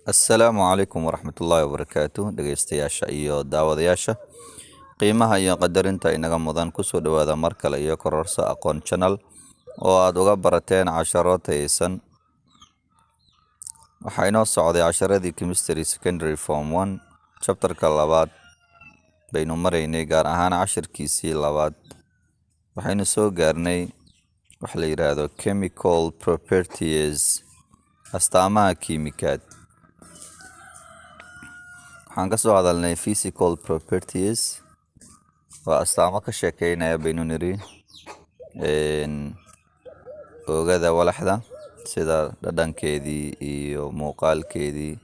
السلام عليكم ورحمة الله وبركاته dhegeystayaasha iyo daawadayaasha qiimaha iyo qadarinta inaga mudan ku soo dhawaada mar kale iyo kororsa aqoon channel oo aad uga barateen casharo tayeysan waxaa inoo socday casharadii chemistry secondary form 1 chapterka labaad baynu maraynay gaar ahaan cashirkiisii labaad waxaynu soo gaarnay wax la yiraahdo chemical properties astaamaha kiimikaad waxaan ka soo hadalnay physical properties waa astaamo ka sheekeynaya baynu niri oogada walaxda sida dhadhankeedii iyo muuqaalkeedii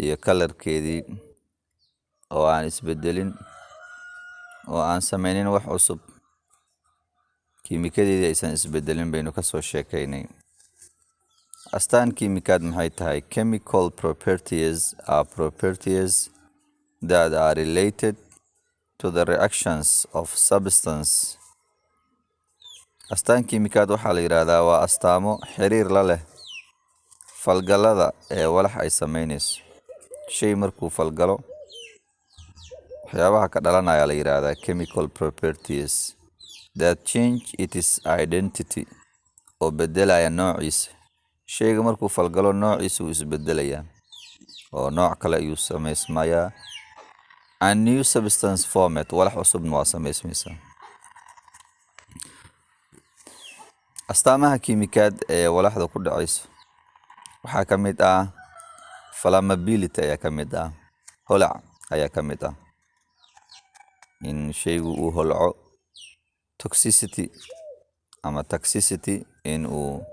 iyo kalarkeedii oo aan isbedelin oo aan sameynin wax cusub kiimikadeedii aysan isbedelin baynu ka soo sheekeynay astaan kiimikaad maxay tahay chemical properties are properties that are related to the reactions of substance astaan kiimikaad waxaa la yiraahdaa waa astaamo xiriir la leh falgalada ee walax ay sameynayso shay markuu falgalo waxyaabaha ka dhalanaya la yiraahdaa chemical properties that change its identity oo bedelaya noociisa shayga markuu falgalo noociisa uu isbedelayaa oo nooc kale ayuu sameysmayaa a new substance format walax cusubna waa sameysmaysaa astaamaha kiimikaad ee walaxda ku dhacayso waxaa ka mid ah flammability ayaa ka mid ah holac ayaa ka mid ah in shaygu uu holco toxicity ama toxicity in uu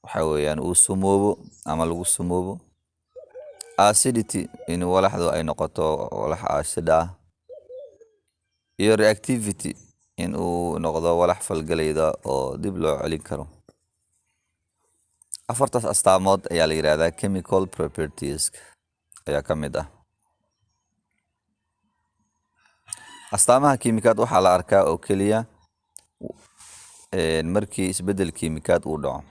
waxa weeyaan uu sumoobo ama lagu sumoobo acidity in walaxdu ay noqoto walax acid ah iyo reactivity in uu noqdo walax falgalayda oo dib loo celin karo afartaas astaamood ayaa la yiraahdaa chemical properties ayaa ka mid ah astaamaha kiimikaad waxaa la arkaa oo keliya markii isbedel kiimikaad uu dhaco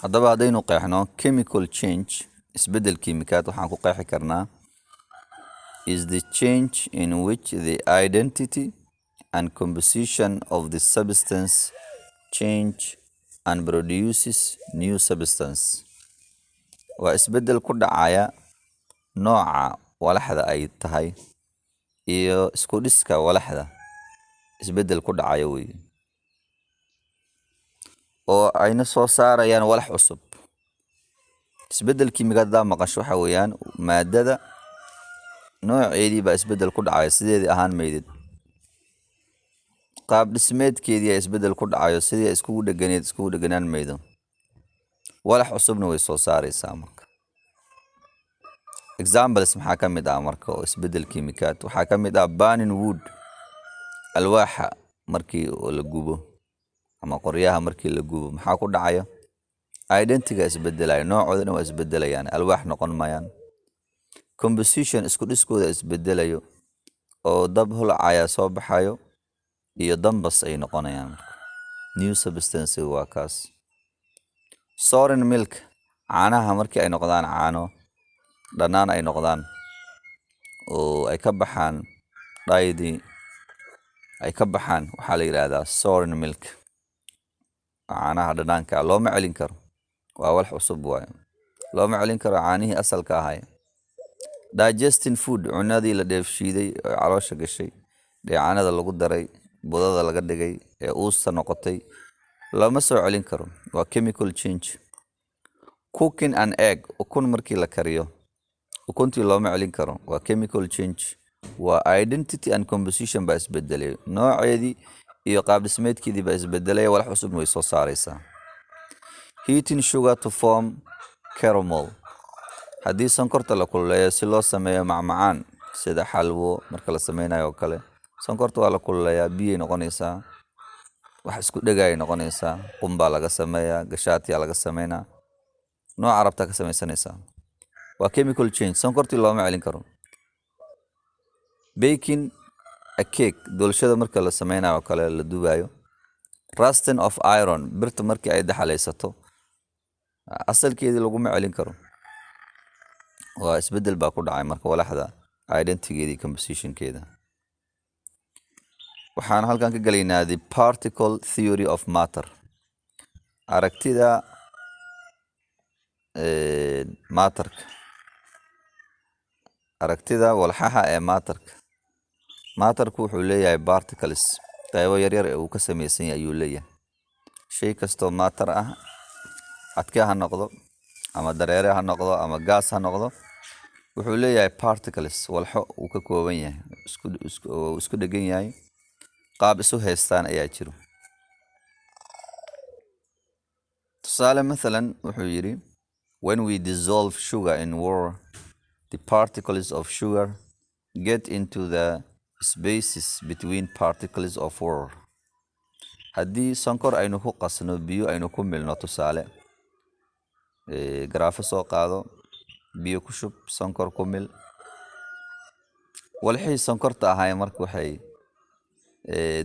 haddaba haddaynu qeexno chemical change isbedel kiimikaad waxaan ku qeexi karnaa is the change in which the identity and composition of the substance change and produces new substance waa isbedel ku dhacaya nooca walaxda ay tahay iyo isku dhiska walaxda isbedel ku dhacaya weeye oo ayna soo saarayaan walax cusub isbedel kiimikaad maqasho waxa weeyaan maadada nooceedii baa isbedel ku dhacaya sideedii ahaan meydid qaab dhismeedkeedii isbedel ku dhacayo sidii iskugu dheganaan meydo walax cusubna way soo saaraysaa marka examples maxaa ka mid ah marka oo isbedel kiimikaad waxaa ka mid ah burning wood alwaaxa markii la gubo ama qoryaha markii la gubo maxaa ku dhacayo identity-ga isbedelaya noocoodana waa isbedelayaan alwaax noqon mayaan composition isku dhiskooda isbedelayo oo dab holcaya soo baxayo iyo dambas ay noqonayaan new substance waa kaas soren milk caanaha markii ay noqdaan caano dhanaan ay noqdaan oo ay ka baxaan dhaydii ay ka baxaan waxaa la yiraahdaa soren milk caanaha dhanaanka looma celin karo waa walax cusub waaye looma celin karo caanihii asalka ahay digesting food cunadii la dheefshiiday oo caloosha gashay dheecaanada lagu daray budada laga dhigay ee uusta noqotay looma soo celin karo waa chemical change cooking an egg ukun markii la kariyo ukuntii looma celin karo waa chemical change waa identity and composition baa isbedelay nooceedii iyo qaab dhismeedkeedii baa isbedelay walax cusub way soo saaraysaa heating sugar to form caramel haddii sonkorta la kululeeyo si loo sameeyo macmacaan sida xalwo marka la sameynayo oo kale sonkorta waa la kululeeyaa biyay noqonaysaa wax isku dhegay noqonaysaa qumbaa laga sameeyaa gashaatiya laga sameynaa nooca rabta ka sameysanaysaa waa chemical change sonkortii looma celin karo baking a cake doolshada marka la sameynayo oo kale la dubayo rusting of iron birta markii ay daxalaysato asalkeedii laguma celin karo waa isbedel baa ku dhacay marka walaxda identitygeedii compositionkeeda waxaan halkan ka galaynaa the particle theory of matter aragtida matterka aragtida walxaha ee matterku wuxuu leeyahay particles qaybo yaryar ee uu ka samaysan yahay ayuu leeyahay shay kastoo matter ah adke ha noqdo ama dareere ha noqdo ama gas ha noqdo wuxuu leeyahay particles walxo uu ka kooban yahay isku dhegan yahay qaab isu haystaan ayaa jiro tusaale mathalan wuxuu yidhi when we dissolve sugar in water the particles of sugar get into the spaces between particles of water haddii sonkor aynu ku qasno biyo aynu ku milno tusaale garaafo soo qaado biyo ku shub sonkor ku mil walxii sonkorta ahaay marka waxay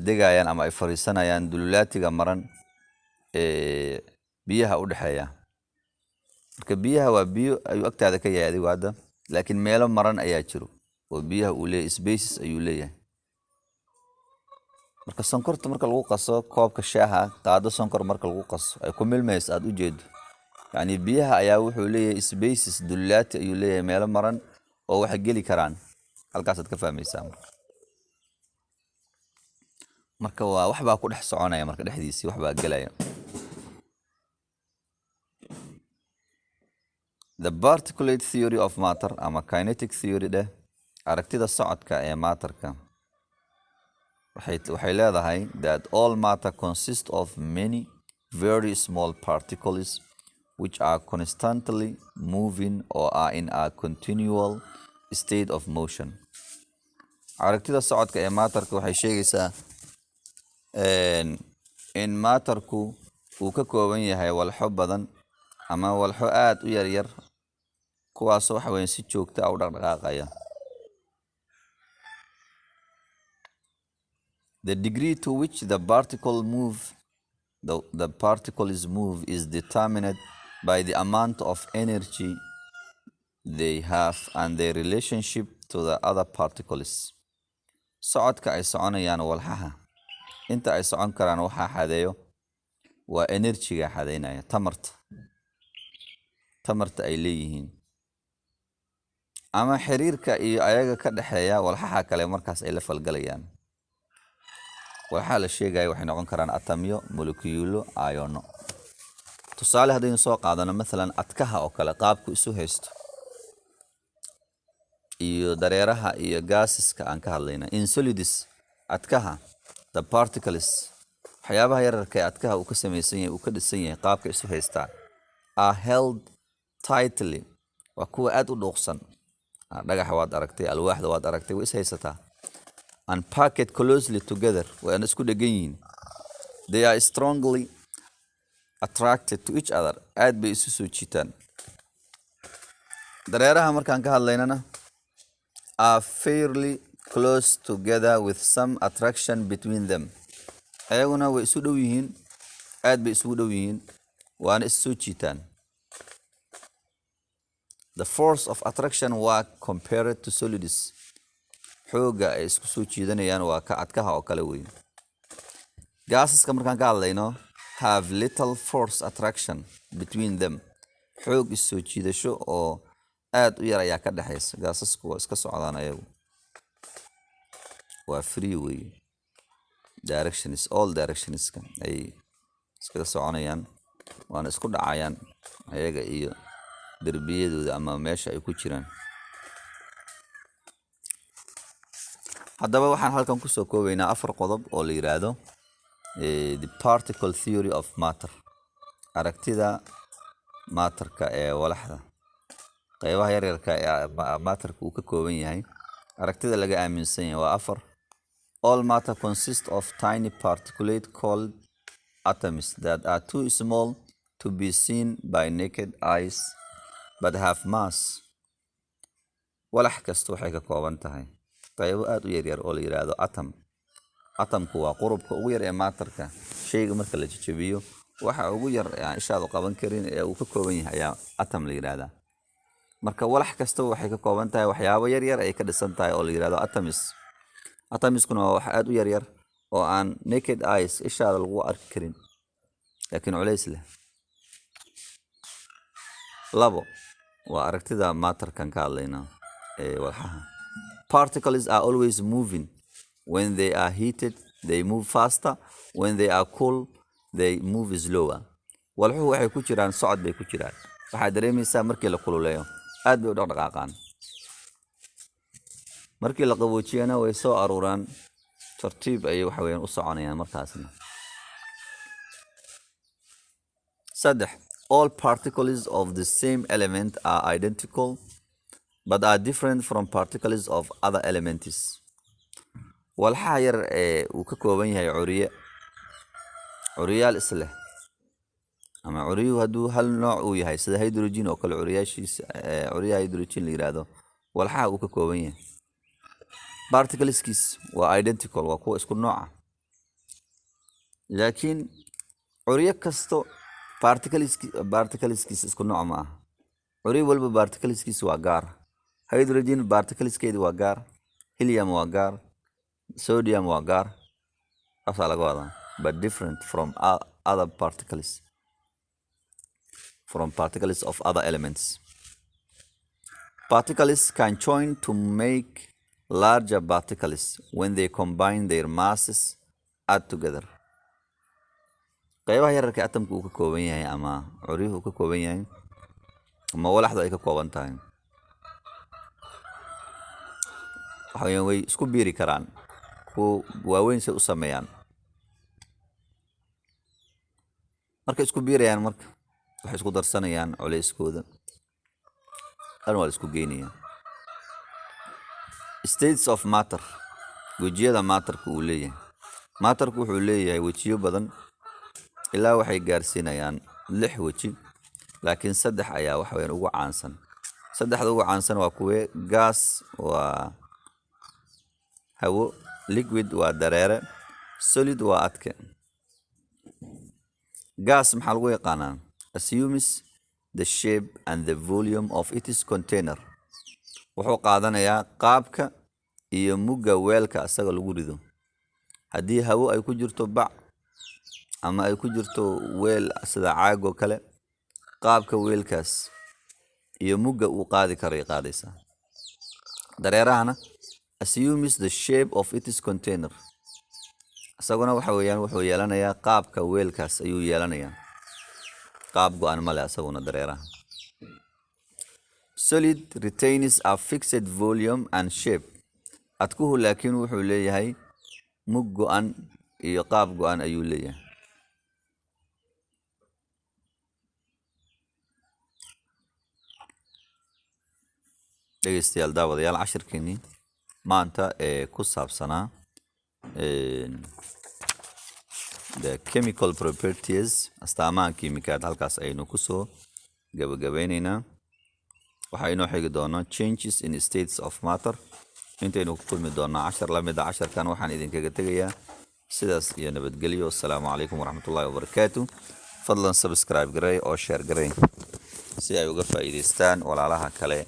degayaan ama ay fariisanayaan dululaatiga maran biyaha u dhexeeya marka biyaha waa biyo ayuu agtaada ka yahay adigu hadda laakiin meelo maran ayaa jiro oo biyaha uu leeyahay spaces ayuu leeyahay marka sonkorta marka lagu qaso koobka shaaha qaado sonkor marka lagu qaso ay ku milmayso aad u jeedo yani biyaha ayaa wuxuu leeyahay spaces dululaati ayuu leeyahay meelo maran oo wax geli karaan halkaasaad ka fahmaysaa marka waa wax baa ku dhex soconaya marka dhexdiisii wax baa gelaya the particulate theory of matter ama kinetic theory dheh aragtida socodka ee matterka waxay leedahay that all matter consists of many very small particles which are constantly moving or are in a continual state of motion aragtida socodka ee matterka waxay sheegaysaa in matterku uu ka kooban yahay walxo badan ama walxo aad u yaryar kuwaasoo waxa weyn si joogta ah u dhaqdhaqaaqaya the degree to which the particle move is determined by the amount of energy they have and their relationship to the other particles socodka ay soconayaan walxaha inta ay socon karaan waxaa xadeeyo waa enerjiga xadeynaya tamarta ay leeyihiin ama xiriirka iyo ayaga ka dhexeeya walxaha kale markaas ay la falgalayaan waxaa la sheegaya waxay noqon karaan atamyo molekiyulo ayono tusaale haddaynu soo qaadano mathalan adkaha oo kale qaabku isu haysto iyo dareeraha iyo gaasiska aan ka hadlayna in solids adkaha the particles waxyaabaha yararka ee adkaha uu ka samaysan yahay uu ka dhisan yahay qaabka isu haystaa are held tightly waa kuwa aad u dhuuqsan dhagaxa waad aragtay alwaaxda waad aragtay way is haysataa and packed closely together waana isku dhegan yihiin they are strongly attracted to each other aad bay isu soo jiitaan dareeraha markaan ka hadlaynana are fairly close together with some attraction between them ayaguna way isu dhow yihiin aad bay isugu dhow yihiin waana is soo jiitaan the force of attraction work compared to solids xooga ay isku soo jiidanayaan waa ka adkaha oo kale weyn gaasaska markaan ka hadlayno have little force attraction between them xoog is soo jiidasho oo aad u yar ayaa ka dhexaysa gaasasku waa iska socdaan ayagu waa free way directions all directionska ay iskaga soconayaan waana isku dhacayaan ayaga iyo derbiyadooda ama meesha ay ku jiraan haddaba waxaan halkan kusoo koobaynaa 4 qodob oo la yiraahdo the particle theory of matter aragtida matterka ee walaxda qaybaha yaryarka ee matterka uu ka kooban yahay aragtida laga aaminsan yahay waa 4 all matter consists of tiny particulates called atoms that are too small to be seen by naked eyes but have mass walax kasta waxay ka kooban tahay qaybo aad u yaryar oo la yiraahdo atomku waa qurubka ugu yar ee matterka shayga marka la jajabiyo waxa ugu yar yani ishaadu qaban karin ee uu ka kooban yahay ayaa atom la yiraahdaa. marka walax kasta waxay ka kooban tahay waxyaabo yar yar ay ka dhisan tahay oo la yiraahdo atoms. atomiskuna waa wax aad u yar yar oo aan naked eyes ishaada lagu arki karin laakiin culays leh. labo waa aragtida matter-kan ka hadlaynaa ee walxaha. Particles are always moving. When they are heated, they move faster. When they are cool, they move slower. walxuhu waxay ku jiraan socod bay ku jiraan. waxaa dareemaysaa markii la kululeeyo aad bay u dhaqdhaqaaqaan, markii la qaboojiyana way soo aruuraan tartiib ayay waxa weeyaan u soconayaan markaasna. saddex, all particles of the same element are identical but are different from particles of other elements. walxaha yar ee uu ka kooban yahay curiyaal isleh ama curiyuhu hadduu hal nooc uu yahay sida hydrogen oo kale curiyaha hydrogen la yiraahdo walxaha uu ka kooban yahay particleskiis waa identical, waa kuwa isku nooca. laakiin curiyo kasto particleskiis isku nooc ma aha. curiyo walba particleskiis waa gaar. hydrogen particleskeedu waa gaar, helium waa gaar, sodium waa gaar, asaa laga wadaa, but different from other particles of other elements. Particles can join to make larger particles when they combine their masses add together. qaybaha yararka atomka uu ka kooban yahay ama curiyuhu ka kooban yahay ama walaxdu ay ka kooban tahay waxayaan way isku biiri karaan, kuwa waaweyn say u sameeyaan. markay isku biirayaan marka waxay isku darsanayaan culeyskooda dhan waa la isku geynayaan. states of matter, wejiyada matterka uu leeyahay. matterku wuxuu leeyahay wejiyo badan ilaa waxay gaarsiinayaan 6 weji, laakiin 3 ayaa waxa weyn ugu caansan. 3da ugu caansan waa kuwe gas waa hawo, liquid waa dareere, solid waa adke. gas maxaa lagu yaqaanaa? assumes the shape and the volume of its container. wuxuu qaadanayaa qaabka iyo mugga weelka asaga lagu rido. haddii hawo ay ku jirto bac ama ay ku jirto weel sida caag oo kale, qaabka weelkaas iyo mugga uu qaadi karo ay qaadaysaa. dareerahana assumes the shape of its container. asaguna waxa weeyaan wuxuu yeelanayaa qaabka weelkaas ayuu yeelanayaa, qaab go'an male asaguna dareeraha. solid retains a fixed volume and shape. adkuhu laakiin wuxuu leeyahay mug go'an iyo qaab go'an ayuu leeyahay. dhegeystayaal daawadayaal cashirkeennii maanta ee ku saabsanaa the chemical properties, astaamaha kiimikaad, halkaas aynu kusoo gabagabeynaynaa. waxaa inoo xigi doonaa changes in states of matter. intaynu ku kulmi doonaa cashar la mid ah casharkan waxaan idinkaga tegayaa sidaas iyo nabadgelyo. assalaamu calaykum waraxmatullaahi wabarakaatu. fadlan subscribe garay oo share garay si ay uga faa'iidaystaan walaalaha kale